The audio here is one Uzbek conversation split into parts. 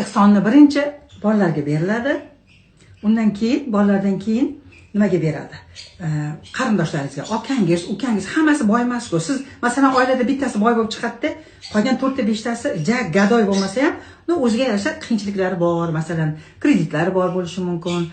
ehsonni birinchi bolalarga beriladi. Undan keyin bolalardan keyin nimaga beradi? Qarindoshlaringizga, akangiz, ukangiz hammasi boy emas-ku. Siz masalan oilada bittasi boy bo'lib chiqadi, qolgan 4 ta 5 tasi gadoy bo'lmasa ham, o'ziga yarasha qiyinchiliklari bor, masalan, kreditlari bor bo'lishi mumkin.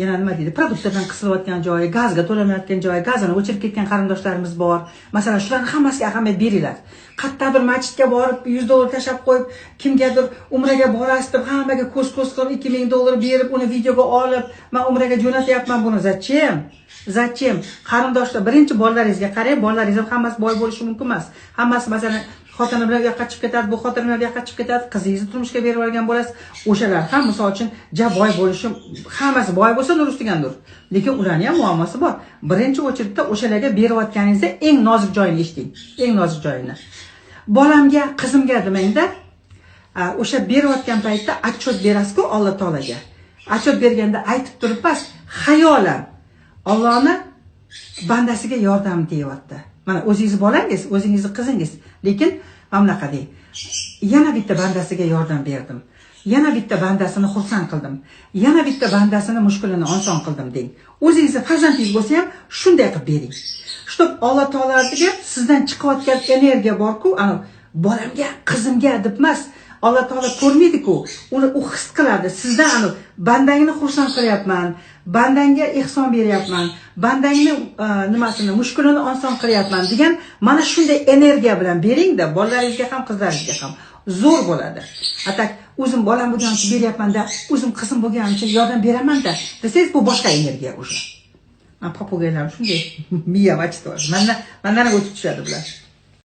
Yana nima deydi? Produktlardan qisilayotgan joyi, gazga to'lamayotgan joyi, gazini o'chirib ketgan qarindoshlarimiz bor. Masalan, shularning hammasiga ahamiyat beringlar. Qayerdadir masjidga borib $100 tashab qo'yib, kimgadir umraga borasiz deb hammaga ko'z qilib $2000 berib, uni videoga olib, men umraga jo'natyapman buni. Zachем? Qarindoshlar birinchi bolalaringizga qarang, bolalaringiz ham hammasi boy bo'lishi mumkin emas. Hammasi masalan xotini bilan u yoqqa chiqib ketadi, bu xotini bilan u yoqqa chiqib ketadi, qizingizni turmushga berib olgan bo'lasiz. O'shalar ham misol uchun boy bo'lishi, hammasi boy bo'lsa nur ustigan nur. Lekin ularning ham muammosi bor. Birinchi o'chiribda o'shalarga berayotganingizda eng nozik joyini eshiting. Eng nozik joyini. Bolamga, qizimga demangda, o'sha berayotgan paytda отчет berasiz-ku Alloh taolaga. Отчет berganda aytib turibsiz, xayolan Allohni bandasiga yordam deyapti. Mana o'zingiz bolangiz, o'zingizni qizingiz, lekin mana bunaqa deng. Yana bitta bandasiga yordam berdim. Yana bitta bandasini xursand qildim. Yana bitta bandasini mushkulini oson qildim deng. O'zingizni farzandingiz bo'lsa ham shunday qilib bering. Shtop Alloh taolaga sizdan chiqayotgan energiya bor-ku, ana bolamga, qizimga deb emas. Alloh taolo ko'rmaydi-ku, uni u his qiladi. Sizdan ana bandangni xursand qilyapman, bandangga ehson beryapman, bandangni nimasini, mushkulini oson qilyapman degan mana shunday energiya bilan bering-da, bolalaringizga ham, qizlaringizga ham zo'r bo'ladi. Atak o'zim bolam bo'lgancha beryapman-da, o'zim qizim bo'lgancha yordam beraman-da desangiz, bu boshqa energiya o'sha. Men papugaylar shunday miya vachitlar. Mendan o'tib tushadi bular.